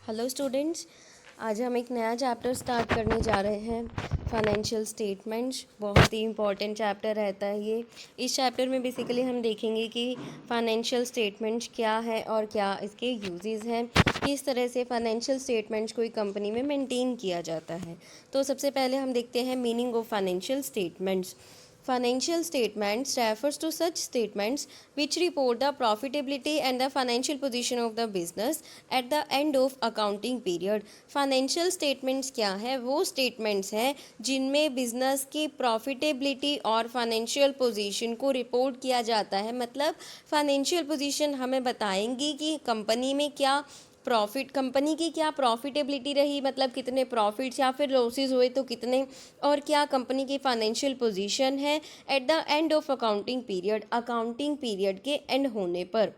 Hello students. आज हम एक नया चैप्टर स्टार्ट करने जा रहे हैं, फाइनेंशियल स्टेटमेंट्स। बहुत ही इम्पॉर्टेंट चैप्टर रहता है ये। इस चैप्टर में बेसिकली हम देखेंगे कि फाइनेंशियल स्टेटमेंट्स क्या है और क्या इसके यूजेस हैं, किस तरह से फाइनेंशियल स्टेटमेंट्स कोई कंपनी में मेंटेन किया जाता है। तो सबसे पहले हम देखते हैं meaning of financial statements. Financial statements refers to such statements which report the profitability and the financial position of the business at the end of accounting period. Financial statements क्या है? वो statements हैं जिनमें बिजनेस की profitability और financial position को report किया जाता है। मतलब फाइनेंशियल पोजीशन हमें बताएंगी कि कंपनी में क्या प्रॉफिट, कंपनी की क्या प्रॉफिटेबिलिटी रही, मतलब कितने प्रॉफिट्स या फिर लॉसेस हुए तो कितने, और क्या कंपनी की फाइनेंशियल पोजीशन है at the end of accounting period, accounting period के एंड होने पर।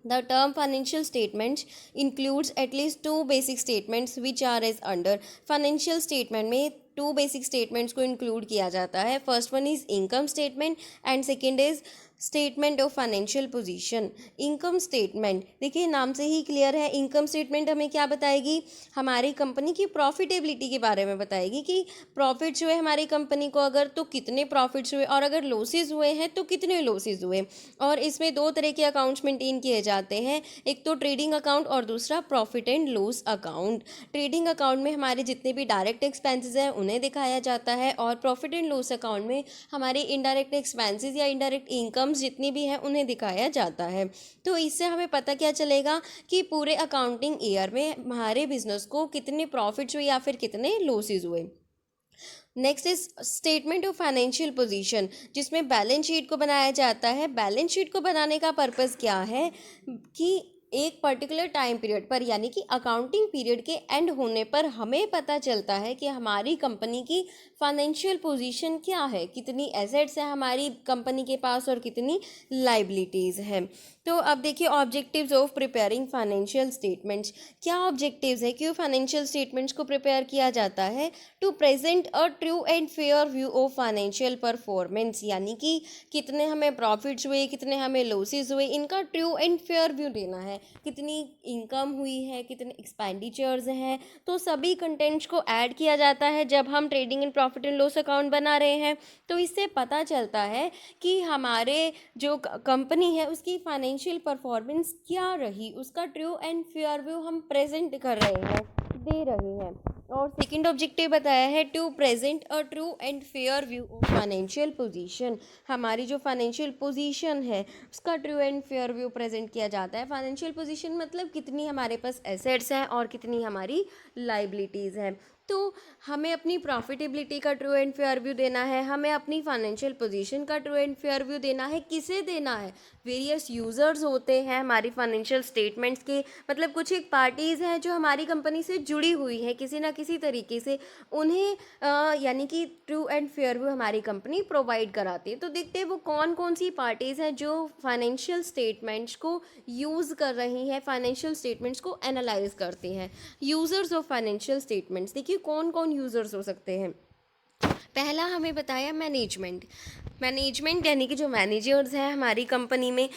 The term financial statements includes at least two basic statements which are as under. Financial statement में टू बेसिक स्टेटमेंट्स को include किया जाता है। First one is income statement and second is statement of financial position. Income statement देखिए नाम से ही clear है। Income statement हमें क्या बताएगी? हमारी कंपनी की प्रॉफिटेबिलिटी के बारे में बताएगी कि प्रॉफिट्स हुए हमारी कंपनी को अगर, तो कितने प्रॉफिट्स हुए, और अगर लॉसेज हुए हैं तो कितने लॉसेज हुए। और इसमें दो तरह के अकाउंट्स मेंटेन किए जाते हैं, एक तो ट्रेडिंग अकाउंट और दूसरा profit and loss account. Trading account में हमारे जितने भी डायरेक्ट एक्सपेंसेस हैं उन्हें दिखाया जाता है, और प्रॉफिट एंड लॉस अकाउंट में हमारे इनडायरेक्ट एक्सपेंसेस या इनडायरेक्ट इनकम्स जितनी भी हैं उन्हें दिखाया जाता है। तो इससे हमें पता क्या चलेगा कि पूरे अकाउंटिंग ईयर में हमारे बिजनेस को कितने प्रॉफिट्स हुए या फिर कितने लॉसेज हुए। Next is statement of financial position, जिसमें बैलेंस शीट को बनाया जाता है। बैलेंस शीट को बनाने का पर्पस क्या है कि एक पर्टिकुलर टाइम पीरियड पर, यानी कि अकाउंटिंग पीरियड के एंड होने पर हमें पता चलता है कि हमारी कंपनी की फाइनेंशियल पोजीशन क्या है, कितनी एसेट्स है हमारी कंपनी के पास और कितनी लाइबिलिटीज़ हैं। तो अब देखिए objectives of preparing financial statements. क्या ऑब्जेक्टिव्स है, क्यों फाइनेंशियल स्टेटमेंट्स को प्रिपेयर किया जाता है? To present a true and fair view of financial performance, यानी कि कितने हमें प्रॉफिट्स हुए, कितने हमें लॉसेस हुए, इनका ट्रू एंड फेयर व्यू देना है। कितनी इनकम हुई है, कितने एक्सपेंडिचर्स हैं, तो सभी कंटेंट्स को ऐड किया जाता है जब हम trading and profit and loss account बना रहे हैं। तो इससे पता चलता है कि हमारे जो कंपनी है उसकी फाइनेंशियल परफॉर्मेंस क्या रही, उसका ट्रू एंड फेयर व्यू हम प्रेजेंट कर रहे हैं, दे रहे हैं। और सेकंड ऑब्जेक्टिव बताया है to present a true and fair view of financial position. हमारी जो फाइनेंशियल पोजीशन है उसका true and fair view present किया जाता है। फाइनेंशियल पोजीशन मतलब कितनी हमारे पास एसेट्स हैं और कितनी हमारी लाइबिलिटीज़ हैं। तो हमें अपनी प्रॉफिटेबिलिटी का ट्रू एंड फेयर व्यू देना है, हमें अपनी फाइनेंशियल पोजीशन का ट्रू एंड फेयर व्यू देना है। किसे देना है? वेरियस यूज़र्स होते हैं हमारी फाइनेंशियल स्टेटमेंट्स के, मतलब कुछ एक पार्टीज़ हैं जो हमारी कंपनी से जुड़ी हुई है किसी ना किसी तरीके से, उन्हें यानी कि ट्रू एंड फेयर व्यू हमारी कंपनी प्रोवाइड कराती है। तो देखते हैं वो कौन कौन सी पार्टीज़ हैं जो फाइनेंशियल स्टेटमेंट्स को यूज़ कर रही हैं, फाइनेंशियल स्टेटमेंट्स को एनालाइज करती हैं। यूज़र्स ऑफ फाइनेंशियल स्टेटमेंट्स, देखिए कौन कौन यूज़र्स हो सकते हैं। पहला हमें बताया मैनेजमेंट। मैनेजमेंट यानी कि जो मैनेजर्स हैं हमारी कंपनी में,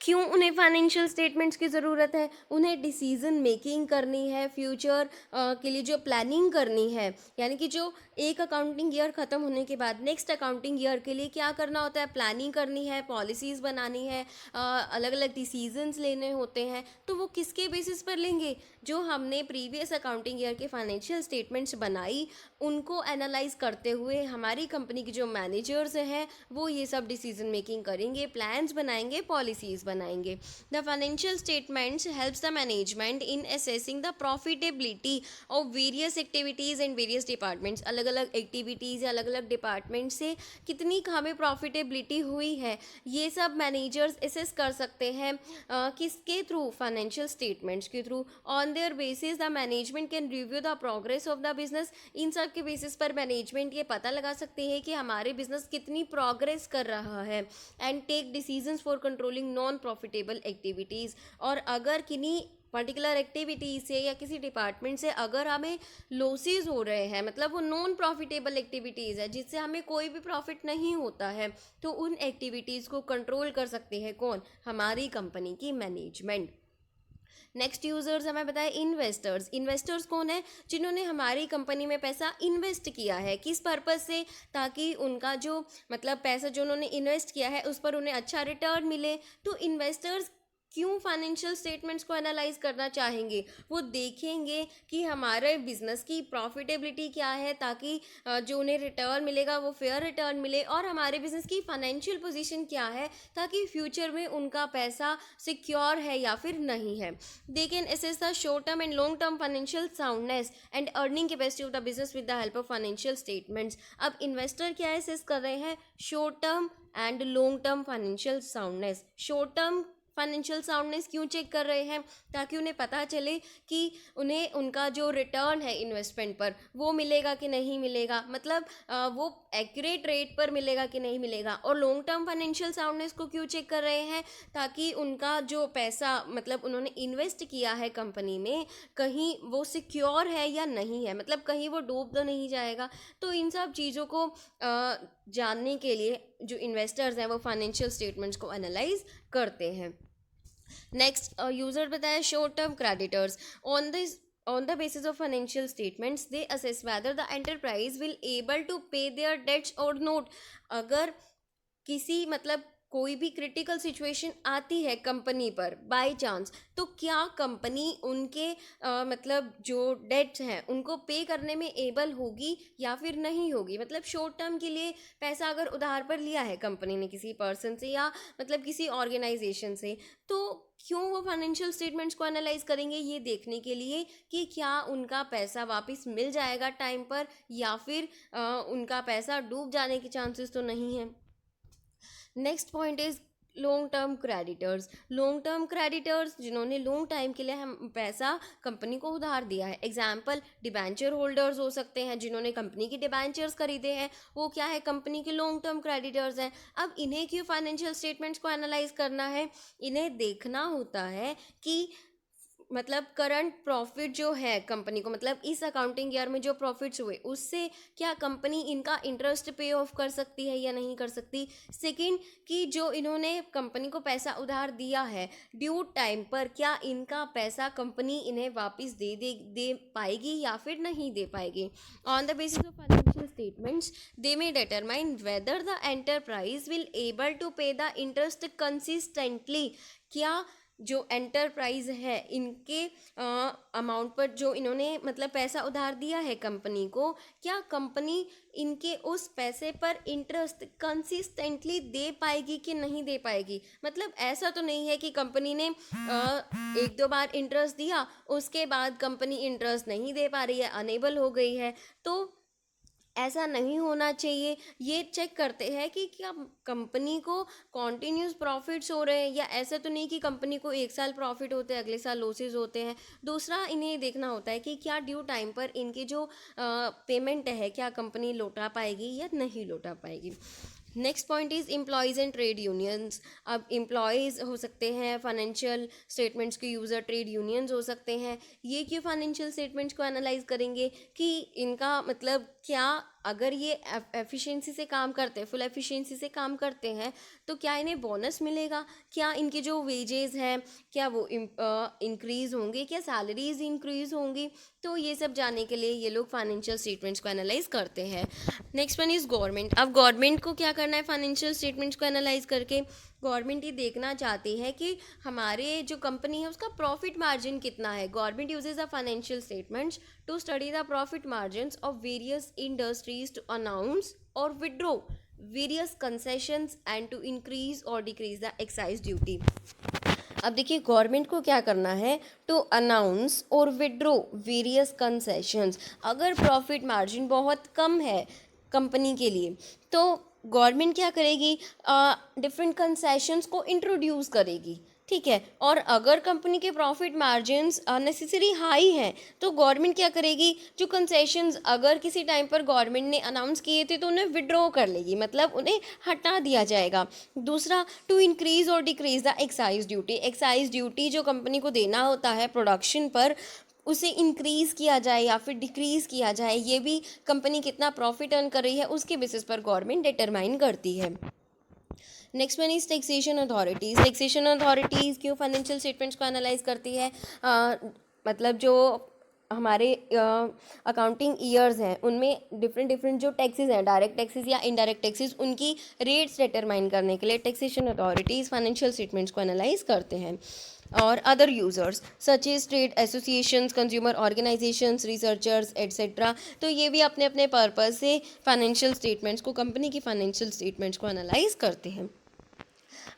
क्यों उन्हें फाइनेंशियल स्टेटमेंट्स की ज़रूरत है? उन्हें डिसीजन मेकिंग करनी है, फ्यूचर के लिए जो प्लानिंग करनी है, यानी कि जो एक अकाउंटिंग ईयर ख़त्म होने के बाद नेक्स्ट अकाउंटिंग ईयर के लिए क्या करना होता है, प्लानिंग करनी है, पॉलिसीज़ बनानी है, अलग अलग डिसीजंस लेने होते हैं। तो वो किसके बेसिस पर लेंगे? जो हमने प्रीवियस अकाउंटिंग ईयर के फाइनेंशियल स्टेटमेंट्स बनाई उनको एनालाइज करते हुए हमारी कंपनी के जो मैनेजर्स हैं वो ये सब डिसीजन मेकिंग करेंगे, प्लान्स बनाएंगे, पॉलिसीज़ बनाएंगे। The financial statements helps the management in assessing the profitability of various activities and various departments. अलग अलग एक्टिविटीज़ या अलग अलग डिपार्टमेंट से कितनी हमें प्रॉफिटेबिलिटी हुई है ये सब मैनेजर्स असेस कर सकते हैं। किसके थ्रू? फाइनेंशियल स्टेटमेंट्स के थ्रू। On their basis the management can review the progress of the business. इन सब के बेसिस पर मैनेजमेंट ये पता लगा सकती है कि हमारे बिजनेस कितनी प्रोग्रेस कर रहा है, and take decisions for controlling non profitable activities. और अगर किन्हीं पर्टिकुलर एक्टिविटीज से या किसी डिपार्टमेंट से अगर हमें लॉसेस हो रहे हैं, मतलब वो नॉन प्रॉफिटेबल एक्टिविटीज़ है जिससे हमें कोई भी प्रॉफिट नहीं होता है, तो उन एक्टिविटीज़ को कंट्रोल कर सकते हैं कौन? हमारी कंपनी की मैनेजमेंट। नेक्स्ट यूजर्स हमें बताया इन्वेस्टर्स। इन्वेस्टर्स कौन है? जिन्होंने हमारी कंपनी में पैसा इन्वेस्ट किया है। किस पर्पस से? ताकि उनका जो मतलब पैसा जो उन्होंने इन्वेस्ट किया है उस पर उन्हें अच्छा रिटर्न मिले। तो इन्वेस्टर्स क्यों फाइनेंशियल स्टेटमेंट्स को एनालाइज करना चाहेंगे? वो देखेंगे कि हमारे बिजनेस की प्रॉफिटेबिलिटी क्या है, ताकि जो उन्हें रिटर्न मिलेगा वो फेयर रिटर्न मिले, और हमारे बिजनेस की फाइनेंशियल पोजीशन क्या है, ताकि फ्यूचर में उनका पैसा सिक्योर है या फिर नहीं है। They can assess the short term and long term financial soundness and earning capacity of the business with the help of financial statements. अब इन्वेस्टर क्या असेस कर रहे हैं? Short term and long term financial soundness. Short term financial soundness क्यों check कर रहे हैं? ताकि उन्हें पता चले कि उन्हें उनका जो रिटर्न है इन्वेस्टमेंट पर वो मिलेगा कि नहीं मिलेगा, मतलब वो एक्यूरेट रेट पर मिलेगा कि नहीं मिलेगा। और लॉन्ग टर्म फाइनेंशियल साउंडनेस को क्यों चेक कर रहे हैं? ताकि उनका जो पैसा मतलब उन्होंने इन्वेस्ट किया है कंपनी में, कहीं वो सिक्योर है या नहीं है, मतलब कहीं वो डूब तो नहीं जाएगा। तो इन सब चीज़ों को जानने के लिए जो इन्वेस्टर्स हैं वो फाइनेंशियल स्टेटमेंट्स को एनालाइज करते हैं। नेक्स्ट यूजर बताया short term creditors. On the basis of financial statements they assess whether the enterprise will able to pay their debts or not। अगर किसी मतलब कोई भी क्रिटिकल सिचुएशन आती है कंपनी पर बाय चांस, तो क्या कंपनी उनके मतलब जो डेट्स हैं उनको पे करने में एबल होगी या फिर नहीं होगी। मतलब शॉर्ट टर्म के लिए पैसा अगर उधार पर लिया है कंपनी ने किसी पर्सन से या मतलब किसी ऑर्गेनाइजेशन से, तो क्यों वो फाइनेंशियल स्टेटमेंट्स को एनालाइज करेंगे? ये देखने के लिए कि क्या उनका पैसा वापस मिल जाएगा टाइम पर, या फिर उनका पैसा डूब जाने के चांसेस तो नहीं है। Next point is long term creditors. Long term creditors जिन्होंने लॉन्ग टाइम के लिए हम पैसा कंपनी को उधार दिया है। एग्जाम्पल डिबेंचर होल्डर्स हो सकते हैं, जिन्होंने कंपनी की डिबेंचर्स खरीदे हैं, वो क्या है? कंपनी के लॉन्ग टर्म क्रेडिटर्स हैं। अब इन्हें क्यों फाइनेंशियल स्टेटमेंट्स को एनालाइज करना है? इन्हें देखना होता है कि मतलब करंट प्रॉफिट जो है कंपनी को, मतलब इस अकाउंटिंग ईयर में जो प्रॉफिट्स हुए उससे क्या कंपनी इनका इंटरेस्ट पे ऑफ कर सकती है या नहीं कर सकती। सेकंड, कि जो इन्होंने कंपनी को पैसा उधार दिया है ड्यू टाइम पर, क्या इनका पैसा कंपनी इन्हें वापस दे पाएगी या फिर नहीं दे पाएगी। On the basis of financial statements they may determine whether the enterprise will able to pay the interest consistently. क्या जो एंटरप्राइज है इनके अमाउंट पर जो इन्होंने मतलब पैसा उधार दिया है कंपनी को, क्या कंपनी इनके उस पैसे पर इंटरेस्ट कंसिस्टेंटली दे पाएगी कि नहीं दे पाएगी। मतलब ऐसा तो नहीं है कि कंपनी ने एक दो बार इंटरेस्ट दिया उसके बाद कंपनी इंटरेस्ट नहीं दे पा रही है, अनेबल हो गई है। तो ऐसा नहीं होना चाहिए। ये चेक करते हैं कि क्या कंपनी को कॉन्टीन्यूस प्रॉफिट्स हो रहे हैं, या ऐसा तो नहीं कि कंपनी को एक साल प्रॉफिट होते हैं अगले साल लॉसेज होते हैं। दूसरा, इन्हें देखना होता है कि क्या ड्यू टाइम पर इनकी जो पेमेंट है क्या कंपनी लौटा पाएगी या नहीं लौटा पाएगी। Next point is employees and trade unions. अब एम्प्लॉयज़ हो सकते हैं फाइनेंशियल स्टेटमेंट्स के यूज़र, ट्रेड यूनियंस हो सकते हैं। ये क्यों फाइनेंशियल स्टेटमेंट्स को एनालाइज करेंगे कि इनका मतलब क्या अगर ये एफिशिएंसी से काम करते हैं, फुल एफिशिएंसी से काम करते हैं, तो क्या इन्हें बोनस मिलेगा, क्या इनके जो वेजेस हैं क्या वो इंक्रीज़ होंगे, क्या सैलरीज इंक्रीज़ होंगी। तो ये सब जानने के लिए ये लोग फाइनेंशियल स्टेटमेंट्स को एनालाइज करते हैं। Next one is government. अब गवर्नमेंट को क्या करना है फाइनेंशियल स्टेटमेंट्स को एनालाइज करके? गवर्नमेंट ये देखना चाहती है कि हमारे जो कंपनी है उसका प्रॉफिट मार्जिन कितना है। Government uses the financial statements to study the profit margins of various industries to announce or withdraw various concessions and to increase or decrease the excise duty. अब देखिए गवर्नमेंट को क्या करना है, to announce or withdraw various concessions. अगर profit margin बहुत कम है कंपनी के लिए तो गवर्नमेंट क्या करेगी, डिफरेंट कंसेशंस को इंट्रोड्यूस करेगी, ठीक है। और अगर कंपनी के प्रॉफिट मार्जिन्स नेसेसरी हाई हैं तो गवर्नमेंट क्या करेगी, जो कंसेशंस अगर किसी टाइम पर गवर्नमेंट ने अनाउंस किए थे तो उन्हें विड्रॉ कर लेगी, मतलब उन्हें हटा दिया जाएगा। दूसरा, to increase or decrease the excise duty. Excise duty जो कंपनी को देना होता है प्रोडक्शन पर, उसे इंक्रीज़ किया जाए या फिर डिक्रीज़ किया जाए। ये भी कंपनी कितना प्रॉफिट अर्न कर रही है उसके बेसिस पर गवर्नमेंट डिटरमाइन करती है। Next one is taxation authorities. Taxation authorities क्यों फाइनेंशियल स्टेटमेंट्स को एनालाइज करती है? मतलब जो हमारे अकाउंटिंग ईयर्स हैं उनमें डिफरेंट डिफरेंट जो टैक्सेस हैं, डायरेक्ट टैक्सेस या इनडायरेक्ट टैक्सेस, उनकी रेट्स डिटरमाइन करने के लिए टैक्सेशन अथॉरिटीज़ फाइनेंशियल स्टेटमेंट्स को एनालाइज करते हैं। और other users such is trade associations, consumer organisations, researchers etcetera, तो ये भी अपने अपने पर्पज से फाइनेंशियल स्टेटमेंट्स को, कंपनी की फाइनेंशियल स्टेटमेंट्स को एनालाइज करते हैं।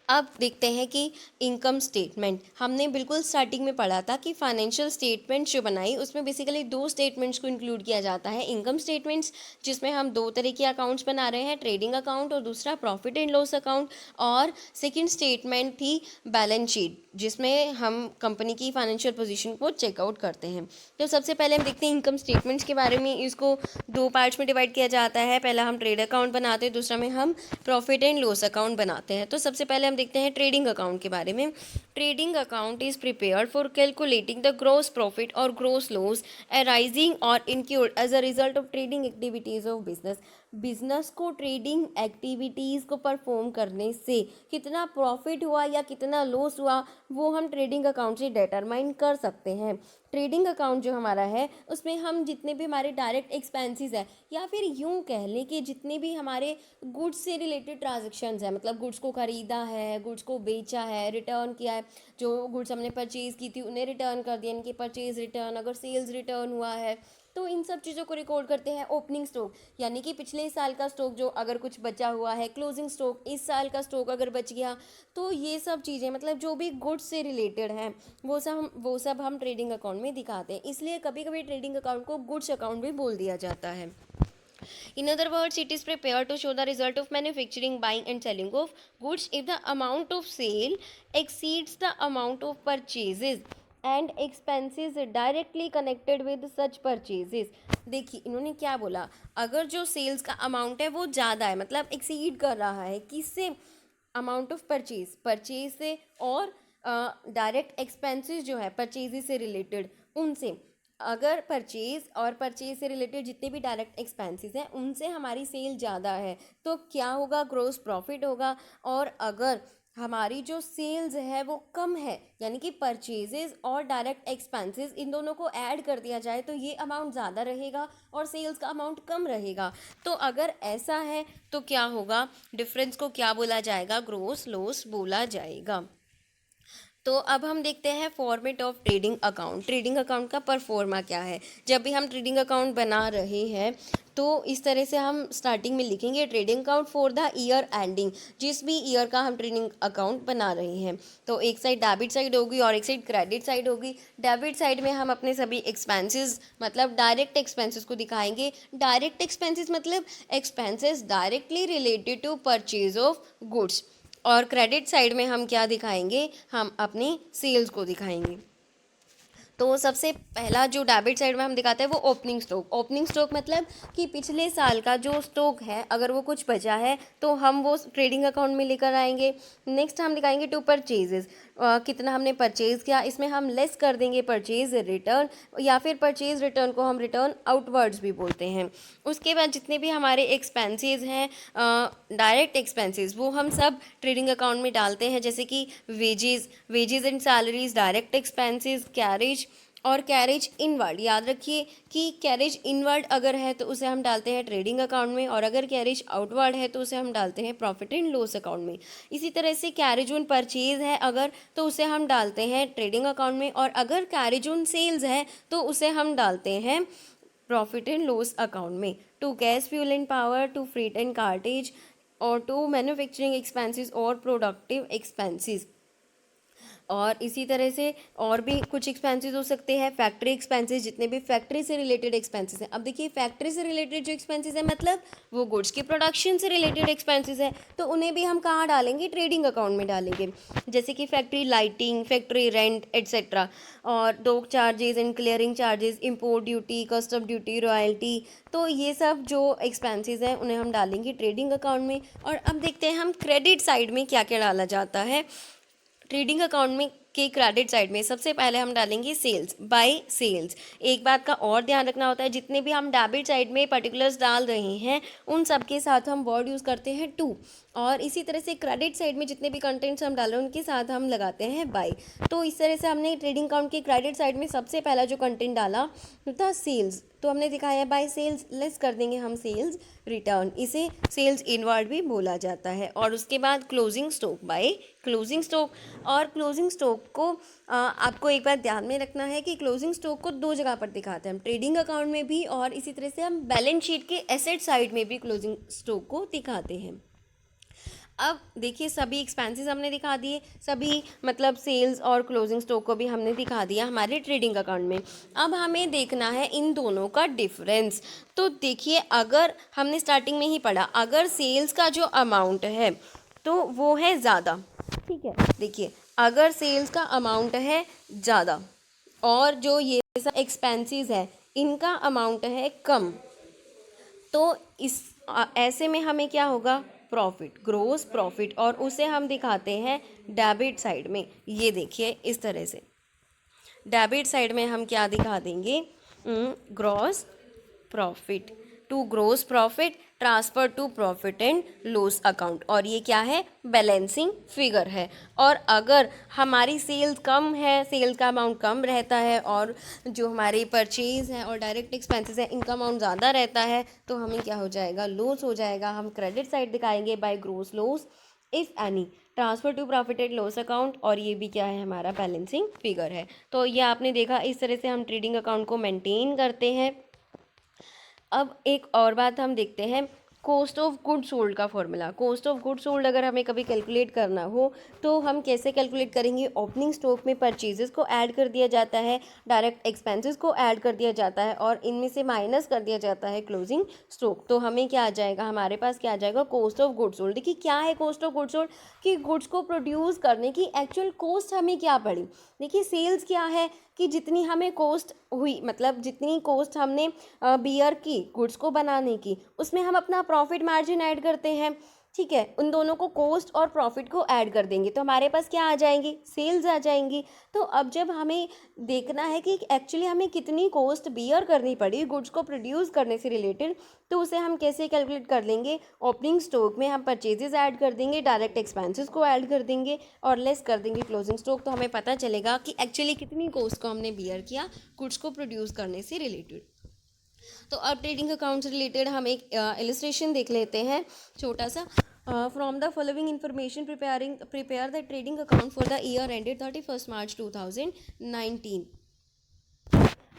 अब देखते हैं कि इनकम स्टेटमेंट, हमने बिल्कुल स्टार्टिंग में पढ़ा था कि फाइनेंशियल स्टेटमेंट जो बनाई उसमें बेसिकली दो स्टेटमेंट्स को इंक्लूड किया जाता है। इनकम स्टेटमेंट्स जिसमें हम दो तरह के अकाउंट्स बना रहे हैं, ट्रेडिंग अकाउंट और दूसरा प्रॉफिट एंड लॉस अकाउंट। और सेकंड स्टेटमेंट थी बैलेंस शीट, जिसमें हम कंपनी की फाइनेंशियल पोजीशन को चेकआउट करते हैं। तो सबसे पहले हम देखते हैं इनकम स्टेटमेंट्स के बारे में। इसको दो पार्ट्स में डिवाइड किया जाता है। पहला हम ट्रेड अकाउंट बनाते हैं, दूसरा में हम प्रॉफिट एंड लॉस अकाउंट बनाते हैं। तो सबसे पहले हम देखते हैं ट्रेडिंग अकाउंट के बारे में। Trading account is prepared for calculating the gross profit or gross loss arising or incurred as a result of trading activities of business. Business को ट्रेडिंग एक्टिविटीज़ को परफॉर्म करने से कितना प्रॉफिट हुआ या कितना लॉस हुआ वो हम ट्रेडिंग अकाउंट से डिटरमाइन कर सकते हैं। ट्रेडिंग अकाउंट जो हमारा है उसमें हम जितने भी हमारे डायरेक्ट एक्सपेंसेस है, या फिर यूँ कह लें कि जितने भी हमारे गुड्स से रिलेटेड ट्रांजेक्शन्स है, मतलब गुड्स को ख़रीदा है, गुड्स को बेचा है, रिटर्न किया है, जो गुड्स हमने परचेज़ की थी उन्हें रिटर्न कर दिया, इनके परचेज़ रिटर्न, अगर सेल्स रिटर्न हुआ है तो इन सब चीज़ों को रिकॉर्ड करते हैं। ओपनिंग स्टॉक यानी कि पिछले साल का स्टॉक जो अगर कुछ बचा हुआ है, क्लोजिंग स्टॉक इस साल का स्टॉक अगर बच गया, तो ये सब चीज़ें मतलब जो भी गुड्स से रिलेटेड हैं वो सब हम ट्रेडिंग अकाउंट में दिखाते हैं। इसलिए कभी कभी ट्रेडिंग अकाउंट को गुड्स अकाउंट भी बोल दिया जाता है। In other words, it is prepared to show the result of manufacturing, buying and selling of goods if the amount of sale exceeds the amount of purchases and expenses directly connected with such purchases। देखिए इन्होंने क्या बोला, अगर जो sales का amount है वो ज़्यादा है, मतलब एक्सीड कर रहा है किससे, अमाउंट ऑफ परचेज से, और डायरेक्ट एक्सपेंसेस जो है परचेज से रिलेटेड उनसे, अगर परचेज से रिलेटेड जितने भी डायरेक्ट एक्सपेंसेस हैं उनसे हमारी सेल ज़्यादा है तो क्या होगा, ग्रोस प्रॉफिट होगा। और अगर हमारी जो सेल्स है वो कम है, यानी कि परचेजेस और डायरेक्ट एक्सपेंसेस इन दोनों को ऐड कर दिया जाए तो ये अमाउंट ज़्यादा रहेगा और सेल्स का अमाउंट कम रहेगा। तो अगर ऐसा है तो क्या होगा, डिफरेंस को क्या बोला जाएगा, ग्रोस लॉस बोला जाएगा। तो अब हम देखते हैं format of trading account. Trading account का परफॉर्मा क्या है। जब भी हम ट्रेडिंग अकाउंट बना रहे हैं तो इस तरह से हम स्टार्टिंग में लिखेंगे trading account for the year ending, जिस भी ईयर का हम ट्रेडिंग अकाउंट बना रहे हैं। तो एक साइड डेबिट साइड होगी और एक साइड क्रेडिट साइड होगी। डेबिट साइड में हम अपने सभी एक्सपेंसेस मतलब डायरेक्ट एक्सपेंसेस को दिखाएंगे। डायरेक्ट एक्सपेंसेस मतलब expenses directly related to purchase of goods. और क्रेडिट साइड में हम क्या दिखाएंगे, हम अपनी सेल्स को दिखाएंगे। तो सबसे पहला जो डेबिट साइड में हम दिखाते हैं वो ओपनिंग स्टॉक। ओपनिंग स्टॉक मतलब कि पिछले साल का जो स्टॉक है अगर वो कुछ बचा है तो हम वो ट्रेडिंग अकाउंट में लेकर आएंगे। नेक्स्ट हम दिखाएंगे टू परचेजेस, कितना हमने परचेज़ किया, इसमें हम लेस कर देंगे परचेज़ रिटर्न, या फिर परचेज़ रिटर्न को हम रिटर्न आउटवर्ड्स भी बोलते हैं। उसके बाद जितने भी हमारे एक्सपेंसेस हैं डायरेक्ट एक्सपेंसेस वो हम सब ट्रेडिंग अकाउंट में डालते हैं, जैसे कि wages and salaries direct expenses, carriage और कैरेज इनवर्ड। याद रखिए कि कैरेज इनवर्ड अगर है तो उसे हम डालते हैं ट्रेडिंग अकाउंट में, और अगर कैरेज आउटवर्ड है तो उसे हम डालते हैं प्रॉफिट एंड लॉस अकाउंट में। इसी तरह से कैरेज ऑन परचेज है अगर तो उसे हम डालते हैं ट्रेडिंग अकाउंट में, और अगर कैरेज ऑन सेल्स है तो उसे हम डालते हैं प्रॉफिट एंड लॉस अकाउंट में। To gas fuel and power, to freight and cartage, or to manufacturing expenses or productive expenses. और इसी तरह से और भी कुछ एक्सपेंसेस हो सकते हैं, फैक्ट्री एक्सपेंसेस, जितने भी फैक्ट्री से रिलेटेड एक्सपेंसेस हैं। अब देखिए फैक्ट्री से रिलेटेड जो एक्सपेंसेस है मतलब वो गुड्स की प्रोडक्शन से रिलेटेड एक्सपेंसेस है, तो उन्हें भी हम कहाँ डालेंगे, ट्रेडिंग अकाउंट में डालेंगे। जैसे कि factory lighting, factory rent et cetera, और dock charges and clearing charges, import duty, custom duty, royalty, तो ये सब जो एक्सपेंसेस हैं उन्हें हम डालेंगे ट्रेडिंग अकाउंट में। और अब देखते हैं हम क्रेडिट साइड में क्या क्या डाला जाता है। ट्रेडिंग अकाउंट में के क्रेडिट साइड में सबसे पहले हम डालेंगे सेल्स, बाय सेल्स। एक बात का और ध्यान रखना होता है, जितने भी हम डेबिट साइड में पर्टिकुलर्स डाल रहे हैं उन सब के साथ हम वर्ड यूज़ करते हैं टू, और इसी तरह से क्रेडिट साइड में जितने भी कंटेंट्स हम डाल रहे हैं उनके साथ हम लगाते हैं बाय। तो इस तरह से हमने ट्रेडिंग अकाउंट के क्रेडिट साइड में सबसे पहला जो कंटेंट डाला था सेल्स, तो हमने दिखाया है बाय सेल्स, लेस कर देंगे हम सेल्स रिटर्न, इसे सेल्स इनवर्ड भी बोला जाता है। और उसके बाद closing stock, by closing stock. और क्लोजिंग स्टॉक को आपको एक बात ध्यान में रखना है कि क्लोजिंग स्टॉक को दो जगह पर दिखाते हैं हम, ट्रेडिंग अकाउंट में भी और इसी तरह से हम बैलेंस शीट के एसेट साइड में भी क्लोजिंग स्टॉक को दिखाते हैं। अब देखिए सभी एक्सपेंसेस हमने दिखा दिए, सभी मतलब सेल्स और क्लोजिंग स्टॉक को भी हमने दिखा दिया हमारे ट्रेडिंग अकाउंट में। अब हमें देखना है इन दोनों का डिफरेंस। तो देखिए अगर हमने स्टार्टिंग में ही पढ़ा, अगर सेल्स का जो अमाउंट है तो वो है ज़्यादा, ठीक है। देखिए अगर सेल्स का अमाउंट है ज़्यादा और जो ये सब एक्सपेंसेस है इनका अमाउंट है कम, तो इस ऐसे में हमें क्या होगा, प्रॉफिट, ग्रोस प्रॉफिट, और उसे हम दिखाते हैं डेबिट साइड में। ये देखिए इस तरह से डेबिट साइड में हम क्या दिखा देंगे, gross profit, to gross profit transfer to profit and loss account, और ये क्या है, बैलेंसिंग फिगर है। और अगर हमारी सेल्स कम है, सेल का अमाउंट कम रहता है और जो हमारी परचेज है और डायरेक्ट एक्सपेंसेस है इनका अमाउंट ज़्यादा रहता है, तो हमें क्या हो जाएगा, लॉस हो जाएगा। हम क्रेडिट साइड दिखाएंगे by gross loss if any, transfer to profit and loss account, और ये भी क्या है, हमारा बैलेंसिंग फिगर है। तो ये आपने देखा, इस तरह से हम ट्रेडिंग अकाउंट को मेंटेन करते हैं। अब एक और बात हम देखते हैं, कॉस्ट ऑफ गुड सोल्ड का formula. Cost of good sold अगर हमें कभी कैलकुलेट करना हो तो हम कैसे कैलकुलेट करेंगे, ओपनिंग स्टॉक में परचेजेस को ऐड कर दिया जाता है, डायरेक्ट एक्सपेंसेस को ऐड कर दिया जाता है और इनमें से माइनस कर दिया जाता है क्लोजिंग स्टॉक। तो हमें क्या आ जाएगा, हमारे पास क्या आ जाएगा, कॉस्ट ऑफ गुड सोल्ड। देखिए क्या है कॉस्ट ऑफ गुड सोल्ड, कि गुड्स को प्रोड्यूस करने की एक्चुअल कॉस्ट हमें क्या पड़ी। देखिए सेल्स क्या है, कि जितनी हमें कॉस्ट हुई, मतलब जितनी कॉस्ट हमने बियर की गुड्स को बनाने की, उसमें हम अपना प्रॉफिट मार्जिन ऐड करते हैं, ठीक है। उन दोनों को कॉस्ट और प्रॉफिट को ऐड कर देंगे तो हमारे पास क्या आ जाएंगी, सेल्स आ जाएंगी। तो अब जब हमें देखना है कि एक्चुअली हमें कितनी कॉस्ट बियर करनी पड़ी गुड्स को प्रोड्यूस करने से रिलेटेड, तो उसे हम कैसे कैलकुलेट कर लेंगे, ओपनिंग स्टॉक में हम परचेजेस ऐड कर देंगे, डायरेक्ट एक्सपेंसेस को ऐड कर देंगे और लेस कर देंगे क्लोजिंग स्टॉक। तो हमें पता चलेगा कि एक्चुअली कितनी कॉस्ट को हमने बियर किया गुड्स को प्रोड्यूस करने से रिलेटेड। तो अब ट्रेडिंग अकाउंट से रिलेटेड हम एक इलस्ट्रेशन देख लेते हैं छोटा सा। From the following information prepare the trading account for the year ended 31 March 2019।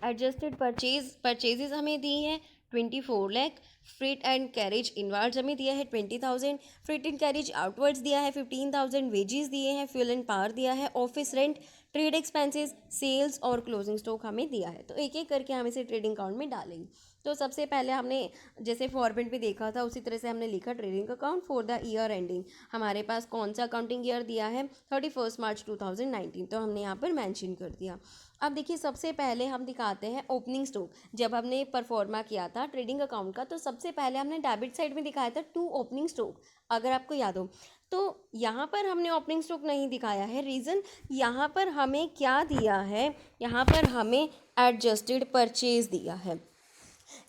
Adjusted purchases हमें दी है 24 lakh, freight and carriage inwards हमें दिया है 20,000, फ्रेट एंड कैरेज आउटवर्ड्स दिया है 15,000, वेजेस दिए हैं, फ्यूल एंड पावर दिया है, office rent, trade expenses, sales और क्लोजिंग स्टॉक हमें दिया है। तो एक एक करके हम इसे ट्रेडिंग अकाउंट में डालेंगे। तो सबसे पहले हमने जैसे फॉर्मेट में देखा था उसी तरह से हमने लिखा trading account for the year ending. हमारे पास कौन सा अकाउंटिंग ईयर दिया है, 31 मार्च 2019, तो हमने यहाँ पर मैंशन कर दिया। अब देखिए सबसे पहले हम दिखाते हैं ओपनिंग स्टॉक। जब हमने परफॉर्मा किया था ट्रेडिंग अकाउंट का तो सबसे पहले हमने डेबिट साइड में दिखाया था टू ओपनिंग स्टॉक, अगर आपको याद हो। तो यहाँ पर हमने ओपनिंग स्टॉक नहीं दिखाया है, रीज़न यहाँ पर हमें क्या दिया है, यहाँ पर हमें एडजस्टेड परचेज दिया है।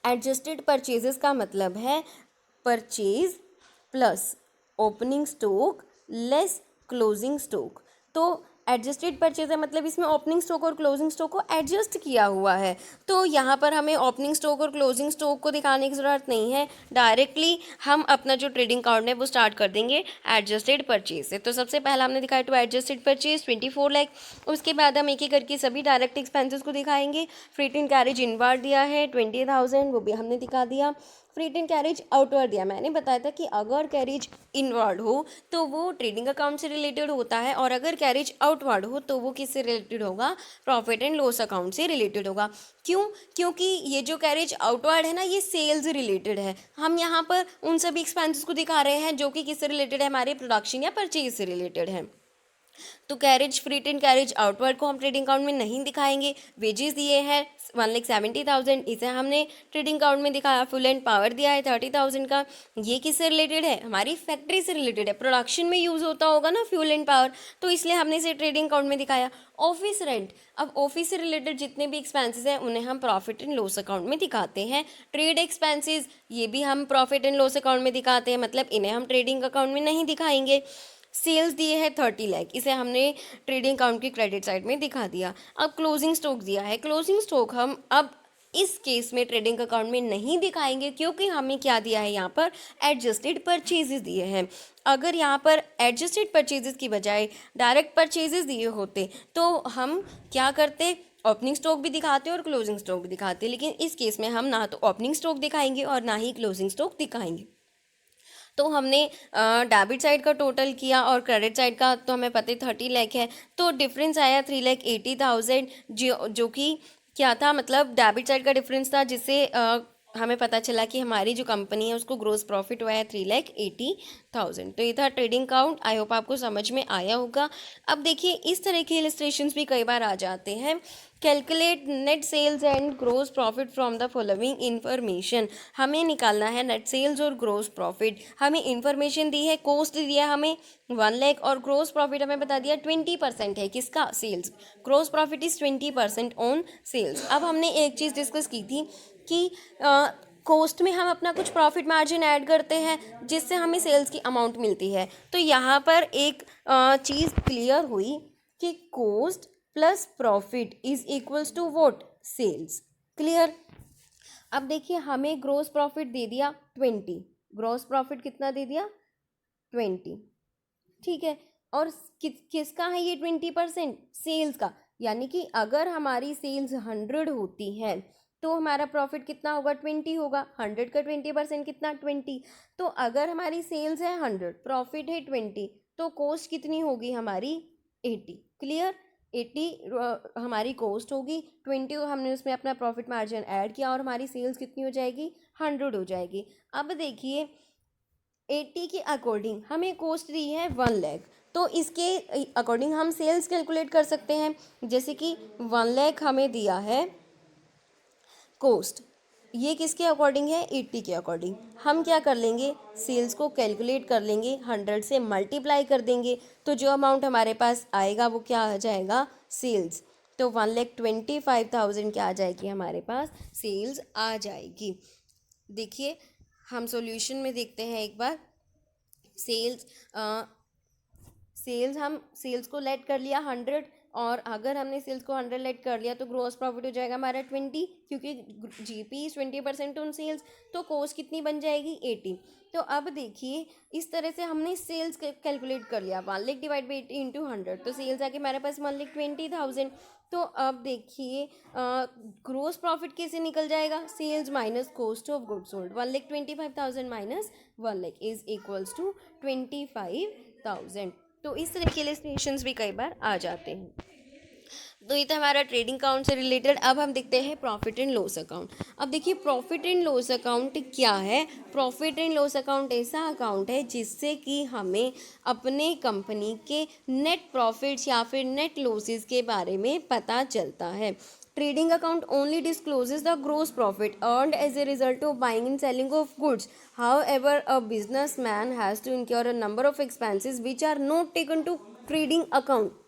एडजस्टेड परचेजेस का मतलब है purchase plus opening stock less closing stock. तो एडजस्टेड परचेज है मतलब इसमें ओपनिंग स्टॉक और क्लोजिंग स्टॉक को एडजस्ट किया हुआ है। तो यहाँ पर हमें ओपनिंग स्टॉक और क्लोजिंग स्टॉक को दिखाने की ज़रूरत नहीं है, डायरेक्टली हम अपना जो ट्रेडिंग अकाउंट है वो स्टार्ट कर देंगे एडजस्टेड परचेज से। तो सबसे पहला हमने दिखाया टू एडजस्टेड परचेज 24 लाख। उसके बाद हम एक एक करके सभी डायरेक्ट एक्सपेंसेस को दिखाएंगे। फ्रेट एंड कैरेज इनवर्ड दिया है 20,000, वो भी हमने दिखा दिया। फ्रेट एंड कैरेज आउटवर्ड दिया, मैंने बताया था कि अगर कैरेज इनवर्ड हो तो वो ट्रेडिंग अकाउंट से रिलेटेड होता है और अगर कैरेज आउटवर्ड हो तो वो किससे रिलेटेड होगा, प्रॉफिट एंड लॉस अकाउंट से रिलेटेड होगा। क्यों, क्योंकि ये जो कैरेज आउटवर्ड है ना ये सेल्स रिलेटेड है। हम यहाँ पर उन सभी एक्सपेंसेस को दिखा रहे हैं जो कि किससे रिलेटेड है, हमारे प्रोडक्शन या परचेज से रिलेटेड है। तो carriage freight and carriage outward को हम ट्रेडिंग अकाउंट में नहीं दिखाएंगे। वेजेस दिए हैं 1,70,000, इसे हमने ट्रेडिंग अकाउंट में दिखाया। फ्यूल एंड पावर दिया है 30,000 का, ये किससे रिलेटेड है, हमारी फैक्ट्री से रिलेटेड है, प्रोडक्शन में यूज़ होता होगा ना फ्यूल एंड पावर, तो इसलिए हमने इसे ट्रेडिंग अकाउंट में दिखाया। ऑफिस रेंट, अब ऑफिस से रिलेटेड जितने भी एक्सपेंसेस हैं उन्हें हम प्रॉफिट एंड लॉस अकाउंट में दिखाते हैं। ट्रेड एक्सपेंसेस, ये भी हम प्रॉफिट एंड लॉस अकाउंट में दिखाते हैं, मतलब इन्हें हम ट्रेडिंग अकाउंट में नहीं दिखाएंगे। सेल्स दिए है 30 लाख, इसे हमने ट्रेडिंग अकाउंट की क्रेडिट साइड में दिखा दिया। अब क्लोजिंग स्टॉक दिया है, क्लोजिंग स्टॉक हम अब इस केस में ट्रेडिंग अकाउंट में नहीं दिखाएंगे, क्योंकि हमें क्या दिया है यहाँ पर, एडजस्टेड परचेजेस दिए हैं। अगर यहाँ पर एडजस्टेड परचेजेस की बजाय डायरेक्ट परचेजेस दिए होते तो हम क्या करते, ओपनिंग स्टॉक भी दिखाते और क्लोजिंग स्टॉक भी दिखाते, लेकिन इस केस में हम ना तो ओपनिंग स्टॉक दिखाएंगे और ना ही क्लोजिंग स्टॉक दिखाएंगे। तो हमने डेबिट साइड का टोटल किया और क्रेडिट साइड का तो हमें पता ही 30 लाख है, तो डिफरेंस आया 3,80,000, जो कि क्या था, मतलब डेबिट साइड का डिफरेंस था, जिससे हमें पता चला कि हमारी जो कंपनी है उसको ग्रोस प्रॉफिट हुआ है 3,80,000। तो ये था ट्रेडिंग अकाउंट। आई होप आपको समझ में आया होगा। अब देखिए इस तरह के इलस्ट्रेशंस भी कई बार आ जाते हैं। Calculate net sales and gross profit from the following information, हमें निकालना है नेट सेल्स और ग्रोस प्रॉफिट। हमें इन्फॉर्मेशन दी है, कॉस्ट दिया हमें 1 लाख और ग्रोस प्रॉफिट हमें बता दिया 20% है किसका, sales. Gross profit is 20% on sales. अब हमने एक चीज़ डिस्कस की थी कि कॉस्ट में हम अपना कुछ प्रॉफिट मार्जिन ऐड करते हैं जिससे हमें सेल्स की अमाउंट मिलती है। तो यहाँ पर एक चीज़ क्लियर हुई कि cost plus profit is equals to what, sales. Clear. अब देखिए हमें ग्रोस प्रॉफिट दे दिया 20, ग्रोस प्रॉफिट कितना दे दिया 20, ठीक है। और किसका है ये 20%, सेल्स का। यानी कि अगर हमारी सेल्स 100 होती है तो हमारा प्रॉफिट कितना होगा, 20 होगा। 100 का 20% कितना, 20। तो अगर हमारी सेल्स है 100, प्रॉफिट है 20, तो कॉस्ट कितनी होगी हमारी 80। क्लियर। 80 हमारी कॉस्ट होगी, 20 हमने उसमें अपना प्रॉफिट मार्जिन ऐड किया और हमारी सेल्स कितनी हो जाएगी, 100 हो जाएगी। अब देखिए 80 के अकॉर्डिंग हमें कॉस्ट दी है 1 लाख, तो इसके अकॉर्डिंग हम सेल्स कैलकुलेट कर सकते हैं। जैसे कि 1 लाख हमें दिया है कॉस्ट, ये किसके अकॉर्डिंग है, 80 के अकॉर्डिंग। हम क्या कर लेंगे, सेल्स को कैलकुलेट कर लेंगे, 100 से मल्टीप्लाई कर देंगे, तो जो अमाउंट हमारे पास आएगा वो क्या आ जाएगा, सेल्स। तो 1,25,000 क्या आ जाएगी हमारे पास, सेल्स आ जाएगी। देखिए हम सॉल्यूशन में देखते हैं एक बार। हम सेल्स को लेट कर लिया 100, और अगर हमने सेल्स को 100 लेट कर लिया तो ग्रोस प्रॉफिट हो जाएगा हमारा 20, क्योंकि जीपी 20% ऑन सेल्स, तो कॉस्ट कितनी बन जाएगी 80। तो अब देखिए इस तरह से हमने सेल्स कैलकुलेट कर लिया, 1 लाख डिवाइड बाई 80 इंटू 100, तो सेल्स आके हमारे पास 1,20,000। तो अब देखिए ग्रोस प्रॉफिट कैसे निकल जाएगा, sales minus cost of goods sold, 1,25,000 minus 1 lakh is equals to 25,000। तो इस तरह के इलस्ट्रेशंस भी कई बार आ जाते हैं। तो ये था हमारा ट्रेडिंग अकाउंट से रिलेटेड। अब हम देखते हैं प्रॉफिट एंड लॉस अकाउंट। अब देखिए प्रॉफिट एंड लॉस अकाउंट क्या है। प्रॉफिट एंड लॉस अकाउंट ऐसा अकाउंट है जिससे कि हमें अपने कंपनी के नेट प्रॉफिट्स या फिर नेट लॉसेस के बारे में पता चलता है। Trading account only discloses the gross profit earned as a result of buying and selling of goods. However, a businessman has to incur a number of expenses which are not taken to trading account.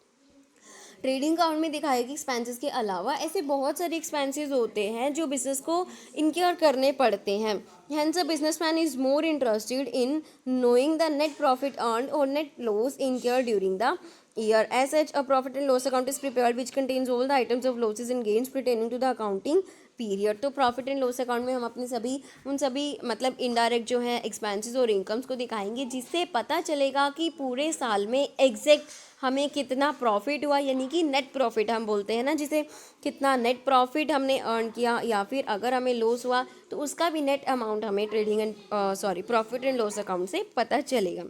Trading account में दिखाएगी expenses के अलावा ऐसे बहुत सारे expenses होते हैं जो बिजनेस को इनक्योर करने पड़ते हैं। Hence, a businessman is more interested in knowing the net profit earned or net loss incurred during the year. As such, a profit and loss account is prepared which contains all the items of losses and gains pertaining to the accounting period. तो profit and loss account में हम अपने सभी मतलब indirect जो है expenses और incomes को दिखाएंगे, जिससे पता चलेगा कि पूरे साल में एग्जैक्ट हमें कितना प्रॉफिट हुआ, यानी कि नेट प्रॉफिट हम बोलते हैं ना, जिसे कितना नेट प्रॉफिट हमने अर्न किया, या फिर अगर हमें लॉस हुआ तो उसका भी नेट अमाउंट हमें प्रॉफिट एंड लॉस अकाउंट से पता चलेगा।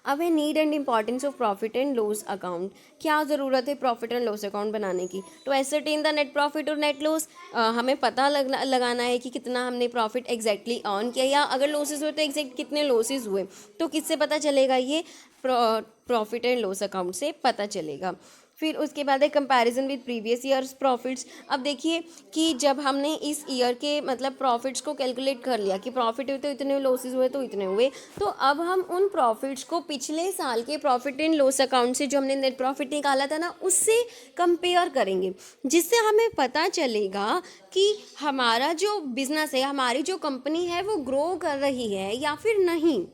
अब है need and importance of profit and loss account. क्या ज़रूरत है प्रॉफिट एंड लॉस अकाउंट बनाने की, तो एसरटेन द नेट प्रॉफिट और नेट लॉस, हमें पता लगाना है कि कितना हमने प्रॉफिट एग्जैक्टली अर्न किया, या अगर लॉसेस हुए तो एग्जैक्ट कितने लॉसेस हुए। तो किससे पता चलेगा, ये प्रॉफिट एंड लॉस अकाउंट से पता चलेगा। फिर उसके बाद है comparison with previous years profits. अब देखिए कि जब हमने इस ईयर के मतलब प्रॉफिट्स को कैलकुलेट कर लिया कि प्रॉफिट हुए तो इतने, लॉसेस हुए तो इतने हुए, तो अब हम उन प्रॉफिट्स को पिछले साल के प्रॉफिट एंड लॉस अकाउंट से जो हमने नेट प्रॉफिट निकाला था ना, उससे कंपेयर करेंगे, जिससे हमें पता चलेगा कि हमारा जो बिजनेस है, हमारी जो कंपनी है वो ग्रो कर रही है या फिर नहीं।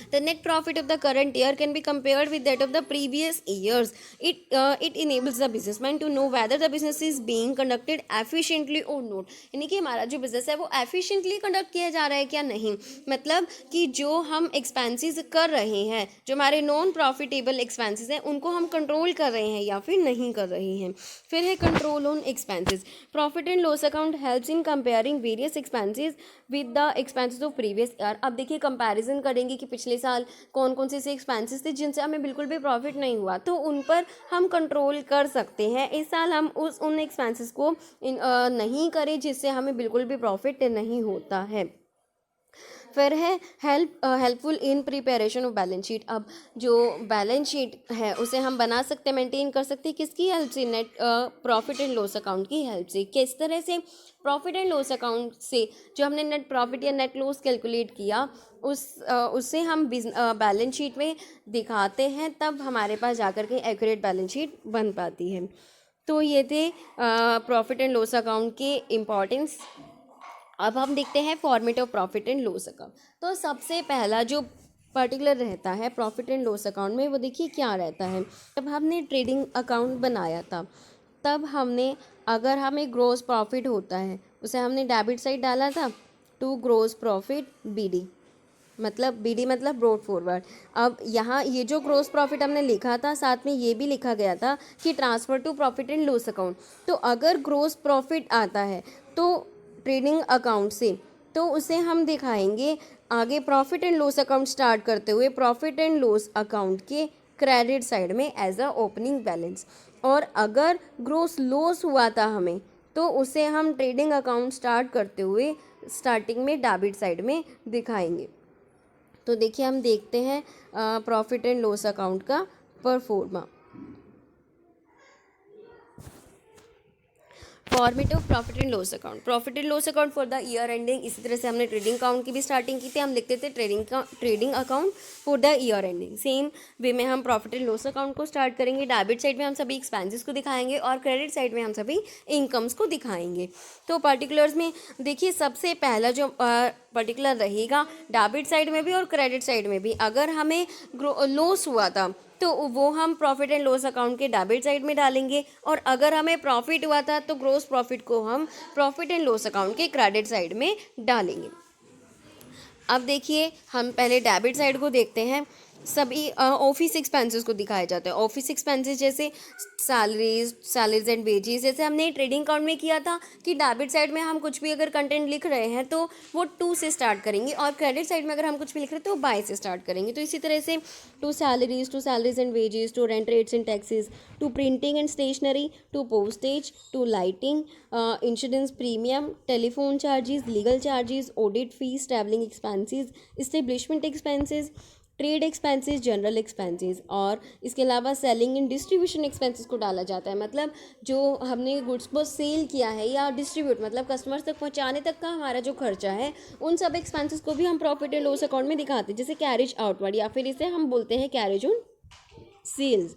The net profit of the current year can be compared with that of the previous years. It enables the businessman to know whether the business is being conducted efficiently or not. यानी कि हमारा जो business है वो efficiently conduct किया जा रहा है क्या नहीं, मतलब कि जो हम एक्सपेंसेस कर रहे हैं, जो हमारे नॉन प्रॉफिटेबल एक्सपेंसेस हैं, उनको हम कंट्रोल कर रहे हैं या फिर नहीं कर रहे हैं। फिर है control on expenses. Profit and loss account helps in comparing various expenses with the expenses of previous year. अब देखिए कंपैरिजन करेंगे कि पिछले साल कौन कौन से ऐसे एक्सपेंसेस थे जिनसे हमें बिल्कुल भी प्रॉफिट नहीं हुआ, तो उन पर हम कंट्रोल कर सकते हैं। इस साल हम उन एक्सपेंसेस को नहीं करें जिससे हमें बिल्कुल भी प्रॉफिट नहीं होता है। फिर है helpful in preparation of balance sheet. अब जो बैलेंस शीट है उसे हम बना सकते हैं, मेंटेन कर सकते हैं किसकी हेल्प से, net profit and loss account की हेल्प से। किस तरह से, प्रॉफिट एंड लॉस अकाउंट से जो हमने नेट प्रॉफिट या नेट लॉस कैलकुलेट किया उससे हम बैलेंस शीट में दिखाते हैं, तब हमारे पास जाकर के एक्यूरेट बैलेंस शीट बन पाती है। तो ये थे प्रॉफिट एंड लॉस अकाउंट के इम्पॉर्टेंस। अब हम देखते हैं format of profit and loss account. तो सबसे पहला जो पर्टिकुलर रहता है प्रॉफिट एंड लॉस अकाउंट में, वो देखिए क्या रहता है। जब हमने ट्रेडिंग अकाउंट बनाया था, तब हमने, अगर हमें ग्रॉस प्रॉफिट होता है उसे हमने डेबिट साइड डाला था, टू ग्रॉस प्रॉफिट बीडी, मतलब बीडी मतलब ब्रॉड फॉरवर्ड। अब यहाँ ये जो ग्रॉस प्रॉफिट हमने लिखा था, साथ में ये भी लिखा गया था कि transfer to profit and loss account. तो अगर ग्रॉस प्रॉफिट आता है तो ट्रेडिंग अकाउंट से, तो उसे हम दिखाएंगे आगे profit and loss account start करते हुए प्रॉफिट एंड लॉस अकाउंट के क्रेडिट साइड में एज अ ओपनिंग बैलेंस। और अगर ग्रॉस लॉस हुआ था हमें, तो उसे हम ट्रेडिंग अकाउंट स्टार्ट करते हुए स्टार्टिंग में डेबिट साइड में दिखाएंगे। तो देखिए हम देखते हैं प्रॉफिट एंड लॉस अकाउंट का pro forma. Format of profit and loss account. Profit and loss account for the year ending, इसी तरह से हमने ट्रेडिंग अकाउंट की भी स्टार्टिंग की थी, हम लिखते थे trading account for the year ending. Same way में हम प्रॉफिट एंड लॉस अकाउंट को स्टार्ट करेंगे। डेबिट साइड में हम सभी एक्सपेंसेस को दिखाएंगे और क्रेडिट साइड में हम सभी इनकम्स को दिखाएंगे। तो पर्टिकुलर्स में देखिए सबसे पहला जो पर्टिकुलर रहेगा डेबिट साइड में भी और क्रेडिट साइड में भी, अगर हमें लॉस हुआ था तो वो हम प्रॉफिट एंड लॉस अकाउंट के डेबिट साइड में डालेंगे, और अगर हमें प्रॉफिट हुआ था तो ग्रॉस प्रॉफिट को हम प्रॉफिट एंड लॉस अकाउंट के क्रेडिट साइड में डालेंगे। अब देखिए हम पहले डेबिट साइड को देखते हैं। सभी ऑफिस एक्सपेंसेस को दिखाया जाता है। ऑफिस एक्सपेंसेस जैसे सैलरीज एंड वेजेस, जैसे हमने ट्रेडिंग अकाउंट में किया था कि डेबिट साइड में हम कुछ भी अगर कंटेंट लिख रहे हैं तो वो टू से स्टार्ट करेंगे, और क्रेडिट साइड में अगर हम कुछ भी लिख रहे हैं तो बाय से स्टार्ट करेंगे। तो इसी तरह से to salaries and wages, to rent rates and taxes, to printing and stationery, to postage, to lighting, insurance premium, telephone charges, legal charges, audit fees, travelling expenses, establishment expenses, trade expenses, general expenses, और इसके अलावा selling and distribution expenses को डाला जाता है। मतलब जो हमने गुड्स को सेल किया है या डिस्ट्रीब्यूट मतलब कस्टमर्स तक पहुंचाने तक का हमारा जो खर्चा है, उन सब एक्सपेंसेस को भी हम प्रॉफिट एंड लॉस अकाउंट में दिखाते हैं, जैसे कैरेज आउटवर्ड या फिर इसे हम बोलते हैं carriage on sales.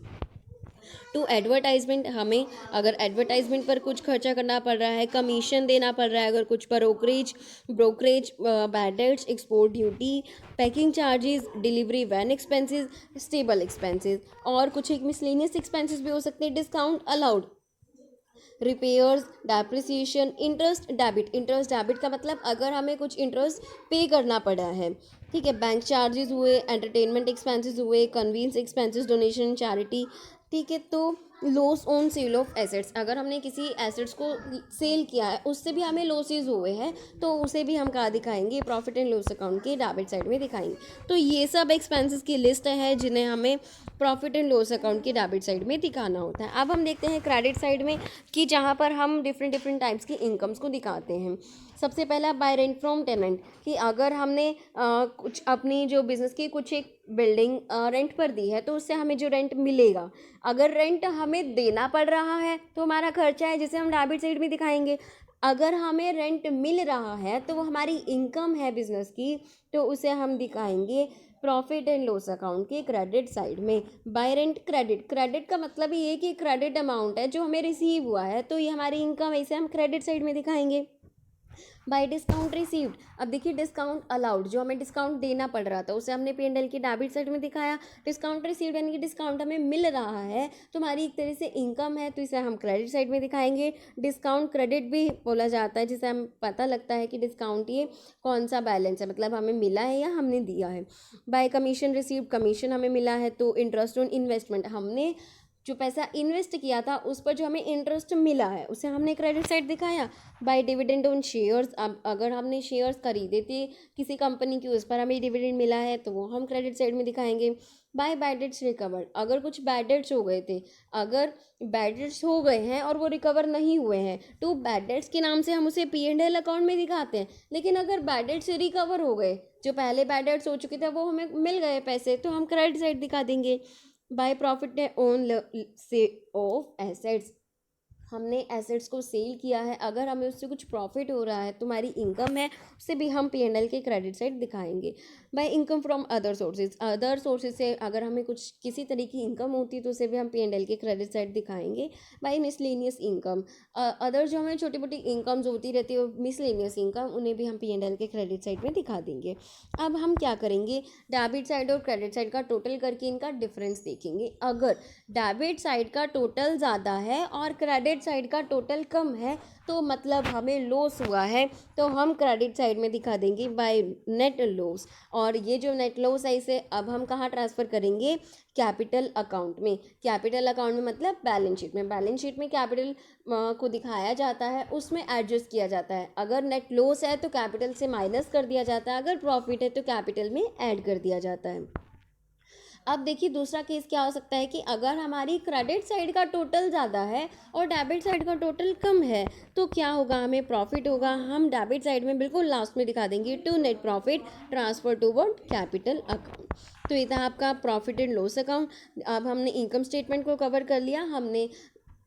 To advertisement, हमें अगर एडवर्टाइजमेंट पर कुछ खर्चा करना पड़ रहा है, कमीशन देना पड़ रहा है, अगर कुछ brokerage, bad debts, export duty, packing charges, delivery van expenses, stable expenses, और कुछ एक मिसलेनियस एक्सपेंसेस भी हो सकते हैं, discount allowed, repairs, depreciation, interest debit का मतलब अगर हमें कुछ इंटरेस्ट पे करना पड़ा है, ठीक है, बैंक चार्जेस हुए, एंटरटेनमेंट एक्सपेंसेस हुए, कन्वींस एक्सपेंसेस, डोनेशन, चैरिटी, ठीक है। तो loss on sale of assets, अगर हमने किसी एसेट्स को सेल किया है उससे भी हमें लॉसेज हुए हैं तो उसे भी हम कहाँ दिखाएंगे, प्रॉफिट एंड लॉस अकाउंट के डेबिट साइड में दिखाएंगे। तो ये सब एक्सपेंसेस की लिस्ट है जिन्हें हमें प्रॉफिट एंड लॉस अकाउंट की डेबिट साइड में दिखाना होता है। अब हम देखते हैं क्रेडिट साइड में कि जहाँ पर हम डिफरेंट टाइप्स की इनकम्स को दिखाते हैं। सबसे पहला बाय रेंट फ्रॉम टेनेंट, कि अगर हमने कुछ अपनी जो बिज़नेस की कुछ एक बिल्डिंग रेंट पर दी है तो उससे हमें जो रेंट मिलेगा, अगर रेंट हमें देना पड़ रहा है तो हमारा खर्चा है, जिसे हम डेबिट साइड में दिखाएंगे। अगर हमें रेंट मिल रहा है तो वो हमारी इनकम है बिजनेस की, तो उसे हम दिखाएंगे प्रॉफिट एंड लॉस अकाउंट के क्रेडिट साइड में। बाय रेंट क्रेडिट, क्रेडिट का मतलब ये कि क्रेडिट अमाउंट है जो हमें रिसीव हुआ है, तो ये हमारी इनकम है, इसे हम क्रेडिट साइड में दिखाएंगे। बाय डिस्काउंट रिसीव्ड, अब देखिए डिस्काउंट अलाउड, जो हमें डिस्काउंट देना पड़ रहा था उसे हमने P&L की डेबिट साइड में दिखाया। डिस्काउंट रिसीव्ड यानी कि डिस्काउंट हमें मिल रहा है, तो हमारी एक तरह से इनकम है, तो इसे हम क्रेडिट साइड में दिखाएंगे। डिस्काउंट क्रेडिट भी बोला जाता है, जिसे हम पता लगता है कि डिस्काउंट ये कौन सा बैलेंस है, मतलब हमें मिला है या हमने दिया है। बाय कमीशन रिसीव्ड, कमीशन हमें मिला है, तो इंटरेस्ट ऑन इन्वेस्टमेंट, हमने जो पैसा इन्वेस्ट किया था उस पर जो हमें इंटरेस्ट मिला है उसे हमने क्रेडिट साइड दिखाया। बाय डिविडेंड ऑन शेयर्स, अब अगर हमने शेयर्स खरीदे थे किसी कंपनी की, उस पर हमें डिविडेंड मिला है तो वो हम क्रेडिट साइड में दिखाएंगे। बाय बैड डेट्स रिकवर्ड, अगर कुछ बैड डेट्स हो गए थे, अगर बैड डेट्स हो गए हैं और वो रिकवर नहीं हुए हैं, तो बैड डेट्स के नाम से हम उसे P&L अकाउंट में दिखाते हैं। लेकिन अगर बैड डेट्स रिकवर हो गए, जो पहले बैड डेट्स हो चुके थे वो हमें मिल गए पैसे, तो हम क्रेडिट साइड दिखा देंगे। बाय प्रॉफिट ऑन से ऑफ एसेट्स, हमने एसेट्स को सेल किया है, अगर हमें उससे कुछ प्रॉफिट हो रहा है तो हमारी इनकम है, उससे भी हम P&L के क्रेडिट साइड दिखाएंगे। By income from other sources, other sources से अगर हमें कुछ किसी तरीके की इनकम होती है तो उसे भी हम P&L के क्रेडिट साइड दिखाएंगे। बाय मिसलेनियस इनकम, अदर जो हमें छोटी मोटी इनकम्स होती रहती है मिसलेनियस इनकम, उन्हें भी हम P&L के क्रेडिट साइड में दिखा देंगे। अब हम क्या करेंगे, डेबिट साइड और क्रेडिट साइड का टोटल करके इनका डिफरेंस देखेंगे। अगर डेबिट साइड का टोटल ज़्यादा है और क्रेडिट साइड का टोटल कम है, तो मतलब हमें लॉस हुआ है, तो हम क्रेडिट साइड में दिखा देंगे बाय नेट लॉस। और ये जो नेट लॉस है इसे अब हम कहाँ ट्रांसफ़र करेंगे, कैपिटल अकाउंट में। कैपिटल अकाउंट में मतलब बैलेंस शीट में, बैलेंस शीट में कैपिटल को दिखाया जाता है, उसमें एडजस्ट किया जाता है। अगर नेट लॉस है तो कैपिटल से माइनस कर दिया जाता है, अगर प्रॉफिट है तो कैपिटल में ऐड कर दिया जाता है। अब देखिए दूसरा केस क्या हो सकता है कि अगर हमारी क्रेडिट साइड का टोटल ज़्यादा है और डेबिट साइड का टोटल कम है, तो क्या होगा, हमें प्रॉफिट होगा। हम डेबिट साइड में बिल्कुल लास्ट में दिखा देंगे to net profit transfer toward capital account. तो ये था आपका प्रॉफिट एंड लॉस अकाउंट। अब हमने इनकम स्टेटमेंट को कवर कर लिया, हमने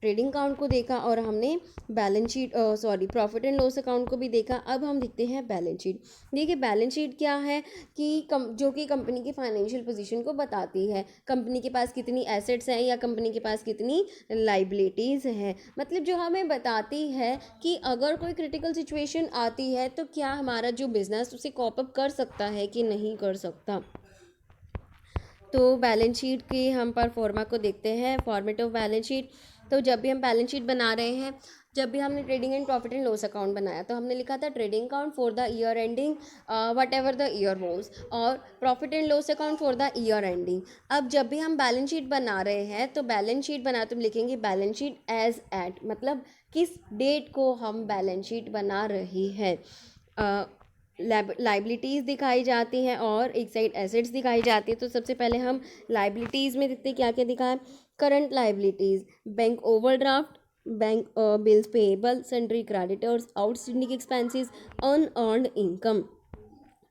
ट्रेडिंग अकाउंट को देखा और हमने balance sheet profit and loss account को भी देखा। अब हम देखते हैं बैलेंस शीट। देखिए बैलेंस शीट क्या है कि जो कि कंपनी की फाइनेंशियल पोजीशन को बताती है, कंपनी के पास कितनी एसेट्स हैं या कंपनी के पास कितनी लाइबिलिटीज़ हैं, मतलब जो हमें बताती है कि अगर कोई क्रिटिकल सिचुएशन आती है तो क्या हमारा जो बिजनेस उसे कॉप अप कर सकता है कि नहीं कर सकता। तो बैलेंस शीट के हम परफॉर्मा को देखते हैं, फॉर्मेट ऑफ बैलेंस शीट। तो जब भी हम बैलेंस शीट बना रहे हैं, जब भी हमने trading and profit and loss account बनाया तो हमने लिखा था trading account for the year ending whatever the year was, और profit and loss account for the year ending. अब जब भी हम बैलेंस शीट बना रहे हैं तो बैलेंस शीट बनाते हम लिखेंगे बैलेंस शीट एज एट, मतलब किस डेट को हम बैलेंस शीट बना रहे हैं। लाइबिलिटीज़ दिखाई जाती हैं और एक साइड एसेट्स दिखाई जाती है। तो सबसे पहले हम लाइबिलिटीज़ में देखते क्या क्या दिखा है। Current liabilities, bank overdraft, bank bills payable, sundry creditors, outstanding expenses, unearned income.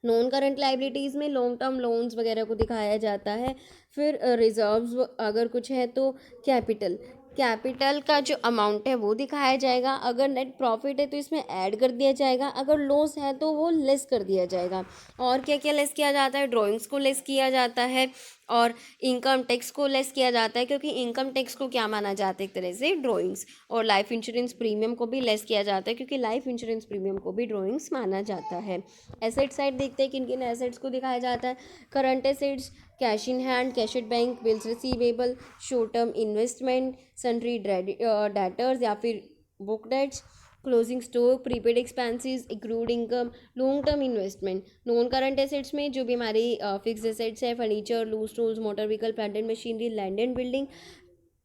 Non current liabilities में लॉन्ग टर्म लोन्स वगैरह को दिखाया जाता है। फिर रिजर्व्स अगर कुछ है तो कैपिटल, कैपिटल का जो अमाउंट है वो दिखाया जाएगा। अगर नेट प्रॉफिट है तो इसमें ऐड कर दिया जाएगा, अगर लॉस है तो वो लेस कर दिया जाएगा। और क्या क्या लेस किया जाता है, ड्राइंग्स को लेस किया जाता है और इनकम टैक्स को लेस किया जाता है, क्योंकि इनकम टैक्स को क्या माना जाता है, एक तरह से ड्राइंग्स। और लाइफ इंश्योरेंस प्रीमियम को भी लेस किया जाता है, क्योंकि लाइफ इंश्योरेंस प्रीमियम को भी ड्राइंग्स माना जाता है। एसेट साइड देखते हैं किन किन एसेट्स को दिखाया जाता है। Current assets, cash in hand, cash at bank, bills receivable, short term investment, sundry debtors या फिर book debts, closing stock, prepaid expenses, accrued income, long term investment. Non current assets में जो भी हमारी फिक्स एसेट्स है, furniture, loose tools, motor vehicle, plant and machinery, land and building,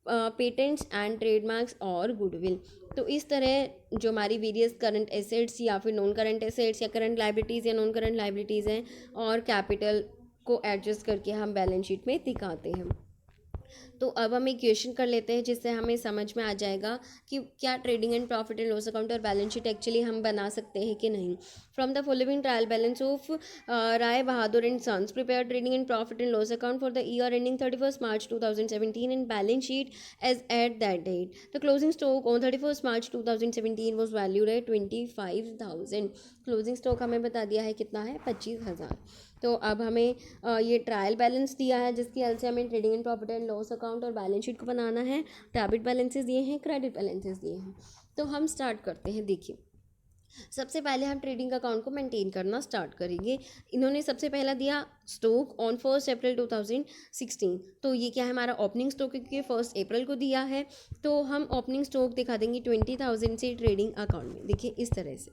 patents and trademarks और goodwill. तो इस तरह जो हमारी वेरियस करंट एसेट्स या फिर नॉन करंट एसेट्स या करंट लाइबिलिटीज़ या नॉन करंट लाइबिलिटीज़ हैं और कैपिटल को एडजस्ट करके हम बैलेंस शीट में दिखाते हैं। तो अब हम एक क्वेश्चन कर लेते हैं जिससे हमें समझ में आ जाएगा कि क्या trading and profit and loss account और बैलेंस शीट एक्चुअली हम बना सकते हैं कि नहीं। From the following trial balance of Rai Bahadur and sons prepare trading and profit and loss account for the year ending 31st March 2017 and balance sheet as at that date. The closing stock on 31st March 2017 was valued at 25,000। Closing stock हमें बता दिया है कितना है, 25,000। तो अब हमें ये ट्रायल बैलेंस दिया है जिसकी हेल्प से हमें trading and profit and loss account और बैलेंस शीट को बनाना है। डेबिट बैलेंसेस दिए हैं, क्रेडिट बैलेंसेस दिए हैं। तो हम स्टार्ट करते हैं। देखिए, सबसे पहले हम ट्रेडिंग अकाउंट को मेंटेन करना स्टार्ट करेंगे। इन्होंने सबसे पहला दिया स्टॉक ऑन 1 अप्रैल 2016। तो ये क्या है, हमारा ओपनिंग स्टॉक, क्योंकि 1 अप्रैल को दिया है तो हम ओपनिंग स्टॉक दिखा देंगे 20,000 से ट्रेडिंग अकाउंट में। देखिए इस तरह से,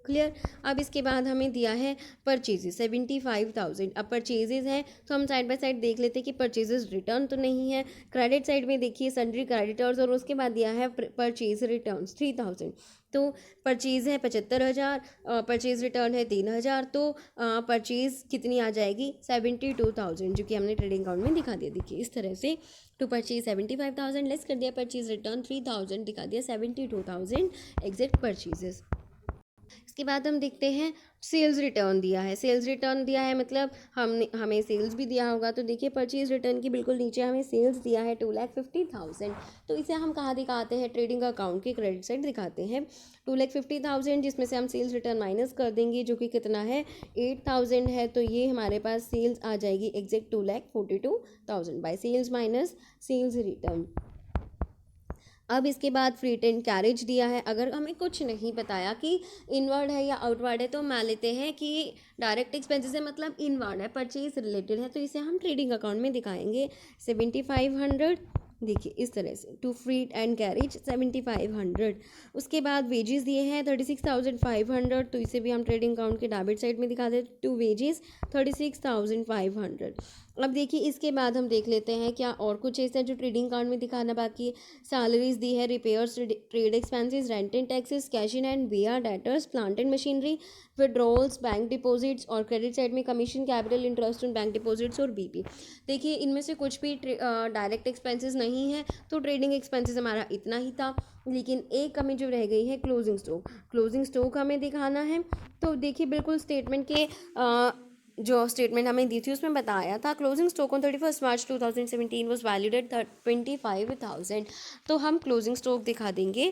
क्लियर। अब इसके बाद हमें दिया है परचेजेस 75,000। अब परचेजेस हैं तो हम साइड बाय साइड देख लेते हैं कि परचेजेस रिटर्न तो नहीं है। क्रेडिट साइड में देखिए सन्ड्री क्रेडिटर्स, और उसके बाद दिया है परचेज रिटर्न्स 3,000। तो परचेज है 75,000, परचेज रिटर्न है 3,000, तो परचेज कितनी आ जाएगी, 72,000, जो कि हमने ट्रेडिंग अकाउंट में दिखा दिया। देखिए इस तरह से, टू परचेज 75,000 लेस कर दिया परचेज रिटर्न 3,000, दिखा दिया 72,000 एग्जैक्ट परचेजेस। इसके बाद हम देखते हैं सेल्स रिटर्न दिया है। सेल्स रिटर्न दिया है मतलब हमें सेल्स भी दिया होगा। तो देखिए परचेज रिटर्न के बिल्कुल नीचे हमें सेल्स दिया है 2,50,000। तो इसे हम कहाँ दिखाते हैं, ट्रेडिंग अकाउंट के क्रेडिट साइड दिखाते हैं। 2,50,000 जिसमें से हम सेल्स रिटर्न माइनस कर देंगे जो कि कितना है, 8,000 है। तो ये हमारे पास सेल्स आ जाएगी exact 2,42,000 by sales minus sales return. अब इसके बाद फ्रीट एंड कैरेज दिया है। अगर हमें कुछ नहीं बताया कि इनवर्ड है या आउटवर्ड है तो मान लेते हैं कि डायरेक्ट एक्सपेंसेस है मतलब इनवर्ड है, परचेज रिलेटेड है, तो इसे हम ट्रेडिंग अकाउंट में दिखाएंगे 7,500। देखिए इस तरह से, टू फ्रीट एंड कैरेज 7,500। उसके बाद वेजेस दिए हैं 36,500, तो इसे भी हम ट्रेडिंग अकाउंट के डेबिट साइड में दिखा देते, टू वेजेस 36,500। अब देखिए इसके बाद हम देख लेते हैं क्या और कुछ ऐसा जो ट्रेडिंग अकाउंट में दिखाना बाकी है। सैलरीज दी है, repairs, trade expenses, rent and taxes, cash in and VR, debtors, plant and machinery, withdrawals, bank deposits, और क्रेडिट साइड में commission, capital interest on bank deposits और बीपी। देखिए इनमें से कुछ भी डायरेक्ट एक्सपेंसेस नहीं है, तो ट्रेडिंग एक्सपेंसेस हमारा इतना ही था। लेकिन एक कमी जो रह गई है, क्लोजिंग स्टॉक। क्लोजिंग स्टॉक हमें दिखाना है। तो देखिए बिल्कुल स्टेटमेंट के जो स्टेटमेंट हमें दी थी उसमें बताया था closing stock on 31st March 2017 was valued at 25,000। तो हम क्लोजिंग स्टॉक दिखा देंगे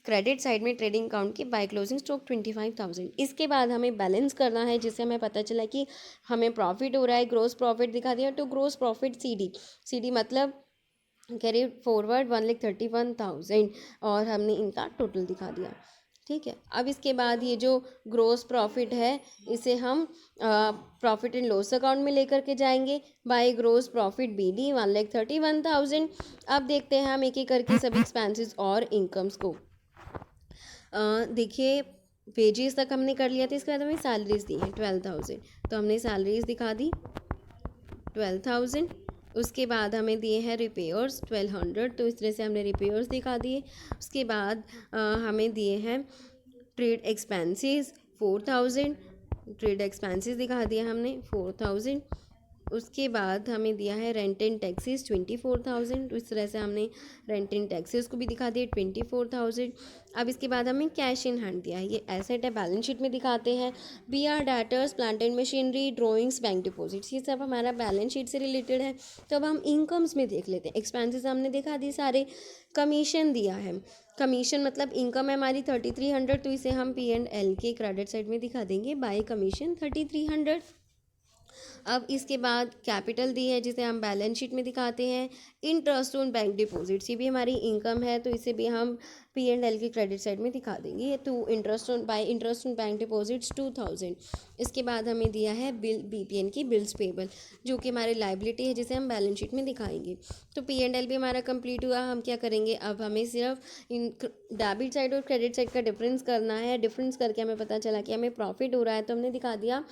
क्रेडिट साइड में ट्रेडिंग अकाउंट की बाय क्लोजिंग स्टॉक 25,000। इसके बाद हमें बैलेंस करना है जिससे हमें पता चला कि हमें प्रॉफिट हो रहा है। ग्रोस प्रॉफिट दिखा दिया, तो ग्रोस प्रॉफिट सी डी मतलब कैरी फॉरवर्ड 1,31,000, और हमने इनका टोटल दिखा दिया। ठीक है, अब इसके बाद ये जो ग्रोस प्रॉफिट है इसे हम प्रॉफिट एंड लॉस अकाउंट में लेकर के जाएंगे बाय ग्रोस प्रॉफिट BD 1,31,000। अब देखते हैं हम एक एक करके सभी एक्सपेंसेस और इनकम्स को। देखिए वेजेस तक हमने कर लिया था, इसके बाद हमें सैलरीज दी हैं 12,000, तो हमने सैलरीज दिखा दी 12,000। उसके बाद हमें दिए हैं रिपेयर्स 1,200, तो इस तरह से हमने रिपेयर्स दिखा दिए। उसके बाद हमें दिए हैं ट्रेड एक्सपेंसेस 4,000, ट्रेड एक्सपेंसेस दिखा दिया हमने 4,000। उसके बाद हमें दिया है रेंट एंड टैक्सेस 24,000, तो इस तरह से हमने रेंट एंड टैक्सेस को भी दिखा दिए 24,000। अब इसके बाद हमें कैश इन हैंड दिया है, ये एसेट है, बैलेंस शीट में दिखाते हैं। BR debtors, plant and machinery, drawings, bank deposits, ये सब हमारा बैलेंस शीट से रिलेटेड है। तो अब हम इनकम्स में देख लेते हैं। एक्सपेंसेस हमने दिखा दिए सारे। कमीशन दिया है, कमीशन मतलब इनकम है हमारी 3,300, तो इसे हम P&L के क्रेडिट साइड में दिखा देंगे बाय कमीशन 3,300। अब इसके बाद कैपिटल दी है जिसे हम बैलेंस शीट में दिखाते हैं। इंटरेस्ट ऑन बैंक डिपॉजिट्स, ये भी हमारी इनकम है, तो इसे भी हम P&L के क्रेडिट साइड में दिखा देंगे। तो इंटरेस्ट ऑन बैंक डिपॉजिट्स 2,000। इसके बाद हमें दिया है बिल BPN की बिल्स पेबल, जो कि हमारी लाइबिलिटी है जिसे हम बैलेंस शीट में दिखाएंगे। तो P&L भी हमारा कंप्लीट हुआ। हम क्या करेंगे, अब हमें सिर्फ इन डेबिट साइड और क्रेडिट साइड का डिफरेंस करना है। डिफरेंस करके हमें पता चला कि हमें प्रॉफिट हो रहा है, तो हमने दिखा दिया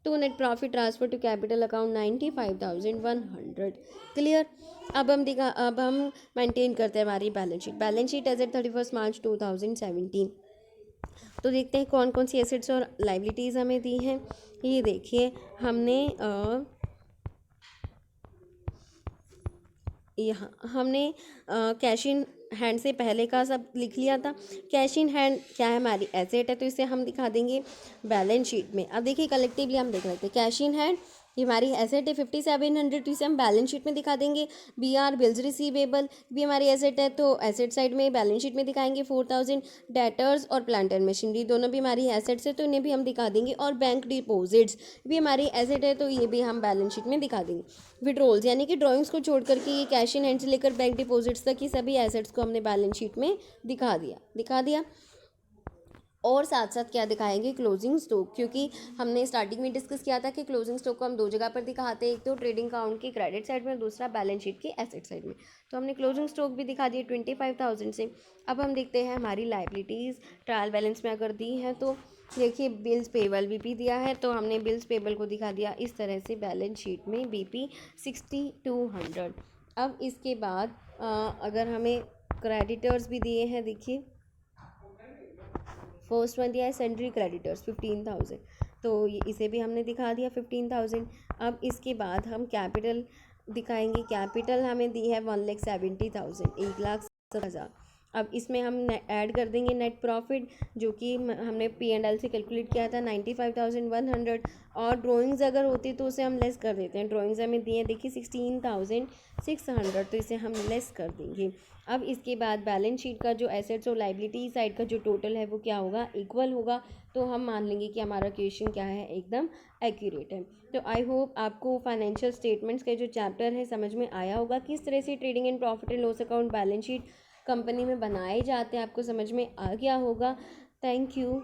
to net profit transfer to capital account 95,100। Clear. अब हम मेंटेन करते हैं हमारी balance sheet as at 31st March 2017। तो देखते हैं कौन कौन सी एसेट्स और लाइबिलिटीज़ हमें दी हैं। ये देखिए हमने यहाँ हमने कैश इन हैंड से पहले का सब लिख लिया था। कैश इन हैंड क्या है, हमारी एसेट है, तो इसे हम दिखा देंगे बैलेंस शीट में। अब देखिए कलेक्टिवली हम देख लेते हैं। कैश इन हैंड ये हमारी एसेट है 5700, तो इसे हम बैलेंस शीट में दिखा देंगे। बी आर बिल्स रिसीवेबल भी हमारी एसेट है, तो एसेट साइड में बैलेंस शीट में दिखाएंगे। 4000 डेटर्स और प्लांट एंड मशीनरी दोनों भी हमारी एसेट्स है, तो इन्हें भी हम दिखा देंगे। और बैंक डिपॉजिट्स भी हमारी एसेट है, तो ये भी हम बैलेंस शीट में दिखा देंगे। विड्रॉल्स यानी कि ड्राइंग्स को छोड़ करके ये कैश इन हैंड से लेकर बैंक डिपॉजिट्स तक की सभी एसेट्स को हमने बैलेंस शीट में दिखा दिया। और साथ साथ क्या दिखाएंगे, क्लोजिंग स्टॉक, क्योंकि हमने स्टार्टिंग में डिस्कस किया था कि क्लोजिंग स्टॉक को हम दो जगह पर दिखाते हैं, एक तो ट्रेडिंग अकाउंट की क्रेडिट साइड में, दूसरा बैलेंस शीट की एसेट साइड में। तो हमने क्लोजिंग स्टॉक भी दिखा दिया 25,000 से। अब हम देखते हैं हमारी लाइबिलिटीज़ ट्रायल बैलेंस में अगर दी हैं, तो देखिए बिल्स पेबल बीपी दिया है, तो हमने बिल्स पेबल को दिखा दिया इस तरह से बैलेंस शीट में बीपी 6200। अब इसके बाद अगर हमें क्रेडिटर्स भी दिए हैं, देखिए फर्स्ट वन दिया है सेंट्री क्रेडिटर्स 15,000, तो इसे भी हमने दिखा दिया 15,000। अब इसके बाद हम कैपिटल दिखाएंगे। कैपिटल हमें दी है 1,70,000, 1,70,000। अब इसमें हम ऐड कर देंगे नेट प्रॉफिट, जो कि हमने P&L से कैलकुलेट किया था 95,100। और ड्राइंग्स अगर होती तो उसे हम लेस कर देते हैं। ड्राइंग्स हमें दिए देखिए 16,600, तो इसे हम लेस कर देंगे। अब इसके बाद बैलेंस शीट का जो एसेट्स और लाइबिलिटी साइड का जो टोटल है वो क्या होगा, इक्वल होगा। तो हम मान लेंगे कि हमारा क्वेश्चन क्या है, एकदम एक्यूरेट है। तो आई होप आपको फाइनेंशियल स्टेटमेंट्स का जो चैप्टर है समझ में आया होगा, किस तरह से trading and profit and loss account balance sheet company में बनाए जाते हैं, आपको समझ में आ गया होगा। Thank you.